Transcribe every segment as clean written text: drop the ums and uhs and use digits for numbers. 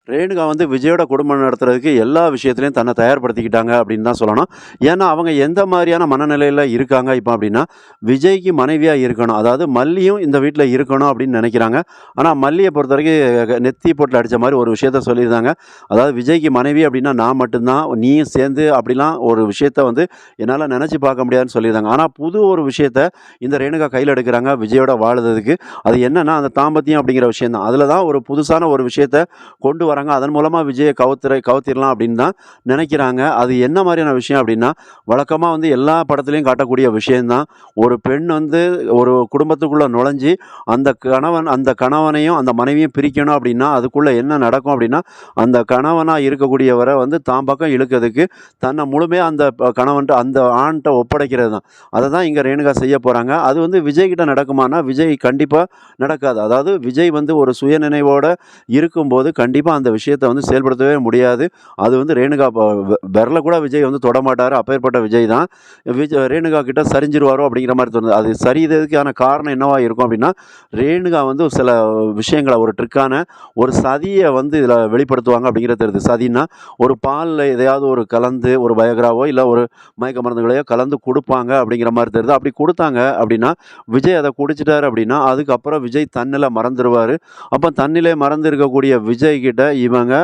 ரேணுகா வந்து விஜயோட குடும்பம் நடத்துறதுக்கு எல்லா விஷயத்துலயும் தன்னை தயார்படுத்திக்கிட்டாங்க அப்படின்னு தான் சொல்லணும். ஏன்னா, அவங்க எந்த மாரியான மனநிலையில இருக்காங்க இப்ப அப்படின்னா, விஜய்க்கு மனைவியா இருக்கணும். அதாவது மல்லியும் இந்த வீட்ல இருக்கணும் அப்படின்னு நெனைக்கிறாங்க. ஆனா, மல்லிய பொறுத்தவரைக்கும் நெத்தி பொட்டுல அடிச்ச மாரி ஒரு விஷயத்த சொல்லியிருந்தாங்க. அதாவது விஜய்க்கு மனைவி அப்படின்னா நான் மட்டும் தான், நீயும் சேர்ந்து அப்படிலாம் ஒரு விஷயத்த வந்து என்னால நெனச்சு பார்க்க முடியாதுன்னு சொல்லியிருந்தாங்க. ஆனா, புது ஒரு விஷயத்த இந்த ரேணுகா கையில எடுக்குறாங்க விஜயோட வாழுறதுக்கு. அது என்னன்னா, அந்த தாம்பத்தியம் அப்படிங்கிற விஷயம் தான். அதுல தான் ஒரு புதுசான ஒரு விஷயத்த கொண்டு வராங்க. அதன் மூலமா விஜய கவுத்திரலாம் அப்படின்னு தான் நினைக்கிறாங்க. அது என்ன மாரியான விஷயம் அப்படின்னா, வழக்கமா வந்து எல்லா படத்துலயும் காட்டக்கூடிய விஷயம் தான். ஒரு பெண் வந்து ஒரு குடும்பத்துக்குள்ள நுழைஞ்சு, அந்த கணவனையும், அந்த மனைவியும் பிரிக்கணும் அப்படின்னா, அதுக்குள்ள என்ன நடக்கும் அப்படின்னா, அந்த கணவனா இருக்கக்கூடியவர வந்து தான் பக்கம் இழுக்கிறதுக்கு, தன்னை முழுமையா அந்த கணவன்ட்ட அந்த ஆண்ட்ட ஒப்படைக்கிறது தான். அத தான் இங்க ரேணுகா செய்ய போறாங்க. அது வந்து விஜய் கிட்ட நடக்குமான்னா, விஜய் கண்டிப்பா நடக்காது. அதாவது விஜய் வந்து ஒரு சுயநினைவோட இருக்கும்போது, கண்டிப்பா அந்த விஷயத்த வந்து செயல்படுத்தவே முடியாது. அது வந்து ரேணுகா விரல கூட விஜய் வந்து தொடமாட்டாரு. அப்பேற்பட்ட விஜய் தான். ரேணுகா கிட்ட சரிஞ்சிருவாரோ அப்படிங்கிற மாரி தோணுது. அது சரியறதுக்கான காரணம் என்னவா இருக்கும் அப்படின்னா, ரேணுகா வந்து சில விஷயங்கள ஒரு ட்ரிக்கான ஒரு சதிய வந்து இதில வெளிப்படுத்துவாங்க அப்படிங்கிறது தெரியுது. சதின்னா, ஒரு பால்ல எதையாவது ஒரு கலந்து ஒரு பயோகிராவோ, இல்ல ஒரு மயக்க மருந்துகளையோ கலந்து குடுப்பாங்க அப்படிங்கிற மாரி தெரியுது. அப்படி குடுத்தாங்க அப்படின்னா, விஜய் அத குடிச்சுட்டாரு அப்படின்னா, அதுக்கப்புறம் விஜய் தன்னில மறந்துருவாரு. அப்ப தன்னிலே மறந்து இருக்கக்கூடிய விஜய் கிட்ட இவங்க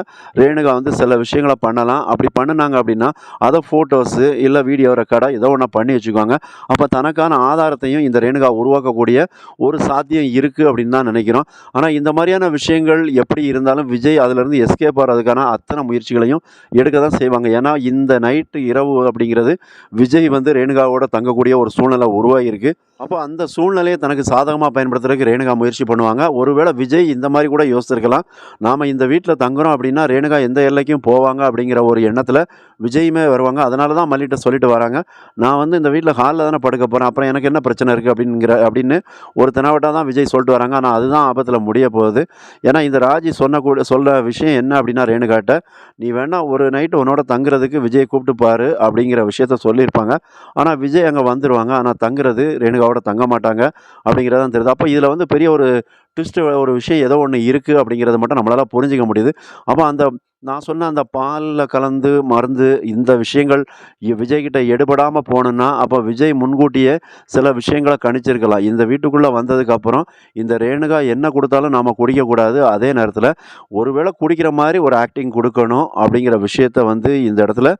ரேணுகா வந்து சில விஷயங்கள பண்ணலாம். அப்படி பண்ணுனாங்க அப்படின்னா, அத ஃபோட்டோஸு இல்ல வீடியோ ரெக்கார்டா ஏதோ ஒண்ண பண்ணி வச்சுக்குவாங்க. அப்ப தனக்கான ஆதாரத்தையும் இந்த ரேணுகா உருவாக்கக்கூடிய ஒரு சாத்தியம் இருக்கு அப்படின்னு தான் நினைக்கிறோம். ஆனா இந்த மாரியான விஷயங்கள் எப்படி இருந்தாலும் விஜய் அதிலிருந்து எஸ்கேப் ஆறதுக்கான அத்தனை முயற்சிகளையும் எடுக்க தான் செய்வாங்க. ஏன்னா இந்த நைட்டு இரவு அப்படிங்கிறது விஜய் வந்து ரேணுகாவோட தங்கக்கூடிய ஒரு சூழ்நிலை உருவாகியிருக்கு. அப்போ அந்த சூழ்நிலையை தனக்கு சாதகமா பயன்படுத்துறதுக்கு ரேணுகா முயற்சி பண்ணுவாங்க. ஒருவேளை விஜய் இந்த மாரி கூட யோசிச்சிருக்கலாம். நாம இந்த வீட்ல தங்குறோம் அப்படின்னா, ரேணுகா எந்த எல்லைக்கும் போவாங்க அப்படிங்கிற ஒரு எண்ணத்துல விஜயுமே வருவாங்க. அதனால தான் மல்லிட்ட சொல்லிட்டு வராங்க. நான் வந்து இந்த வீட்ல ஹால்ல தானே படுக்க போறேன். அப்புறம் எனக்கு என்ன பிரச்சனை இருக்கு அப்படின்னு ஒரு தெனாவட்டா தான் விஜய் சொல்லிட்டு வராங்க. ஆனா அதுதான் ஆபத்துல முடிய போகுது. ஏன்னா இந்த ராஜி சொல்ல விஷயம் என்ன அப்படின்னா ரேணுகாட்ட, "நீ வேணா ஒரு நைட் உன்னோட தங்குறதுக்கு விஜய கூப்பிட்டு பாரு" அப்படிங்கிற விஷயத்த சொல்லியிருப்பாங்க. ஆனா விஜய் அங்க வந்துருவாங்க. ஆனா தங்குறது ரேணுகாவோட தங்க மாட்டாங்க அப்படிங்கிறது தான் தெரியுது. அப்ப இதுல வந்து பெரிய ஒரு ட்விஸ்ட் ஒரு விஷயம் ஏதோ ஒண்ணு இருக்கு அப்படிங்கிறத மட்டும் நம்மளால புரிஞ்சுக்க முடியுது. அப்ப அந்த நான் சொன்ன அந்த பால்ல கலந்து மருந்து இந்த விஷயங்கள் விஜய் கிட்ட எடுபடாம போணும்னா, அப்ப விஜய் முன்கூட்டியே சில விஷயங்கள கணிச்சிருக்கலாம். இந்த வீட்டுக்குள்ள வந்ததுக்கப்புறம் இந்த ரேணுகா என்ன குடுத்தாலும் நாம குடிக்கக்கூடாது. அதே நேரத்தில ஒருவேளை குடிக்கிற மாரி ஒரு ஆக்டிங் குடுக்கணும் அப்படிங்கிற விஷயத்த வந்து இந்த இடத்துல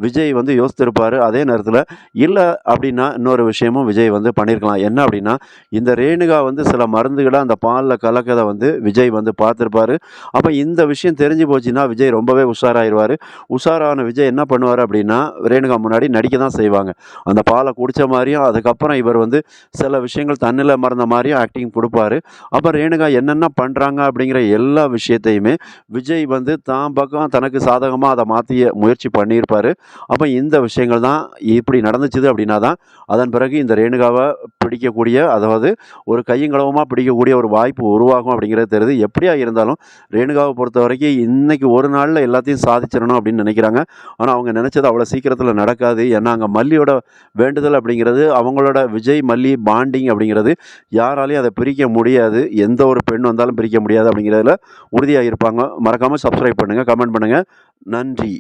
விஜய் வந்து யோசித்திருப்பாரு. அதே நேரத்தில இல்ல அப்படின்னா இன்னொரு விஷயமும் விஜய் வந்து பண்ணியிருக்கலாம். என்ன அப்படின்னா, இந்த ரேணுகா வந்து சில மருந்துகள அந்த பால்ல கலக்கத வந்து விஜய் வந்து பார்த்திருப்பாரு. அப்ப இந்த விஷயம் தெரிஞ்சு போச்சுன்னா, விஜய் ரொம்பவே உஷாராயிருவாரு. உஷாரான விஜய் என்ன பண்ணுவாரு அப்படின்னா, ரேணுகா முன்னாடி நடிக்க தான் செய்வாங்க. அந்த பால குடிச்ச மாரியும், அதுக்கப்புறம் இவர் வந்து சில விஷயங்கள் தன்னில மறந்த மாரியும் ஆக்டிங் குடுப்பாரு. அப்ப ரேணுகா என்னென்ன பண்றாங்க அப்படிங்கிற எல்லா விஷயத்தையுமே விஜய் வந்து தான் பக்கம் தனக்கு சாதகமா அத மாத்திய முயற்சி பண்ணியிருப்பாரு. அப்ப இந்த விஷயங்கள் தான் இப்படி நடந்துச்சுது அப்படின்னா தான், அதன் பிறகு இந்த ரேணுகாவ பிடிக்கக்கூடிய அதாவது ஒரு கையும் களவுமா பிடிக்கக்கூடிய ஒரு வாய்ப்பு உருவாகும் அப்படிங்கிறது தெரியுது. எப்படியா இருந்தாலும் ரேணுகாவ பொறுத்தவரைக்கும் இன்னைக்கு ஒரு நாள்ல எல்லாத்தையும் சாதிச்சிரணும் அப்படின்னு நினைக்கிறாங்க. ஆனா அவங்க நினைச்சது அவ்வளோ சீக்கிரத்தில நடக்காது. ஏன்னா அங்க மல்லியோட வேண்டுதல் அப்படிங்கிறது அவங்களோட விஜய், மல்லி பாண்டிங் அப்படிங்கிறது யாராலயும் அத பிரிக்க முடியாது. எந்த ஒரு பெண் வந்தாலும் பிரிக்க முடியாது அப்படிங்கிறதுல உறுதியா இருப்பாங்க. மறக்காம சப்ஸ்கிரைப் பண்ணுங்க, கமெண்ட் பண்ணுங்க. நன்றி.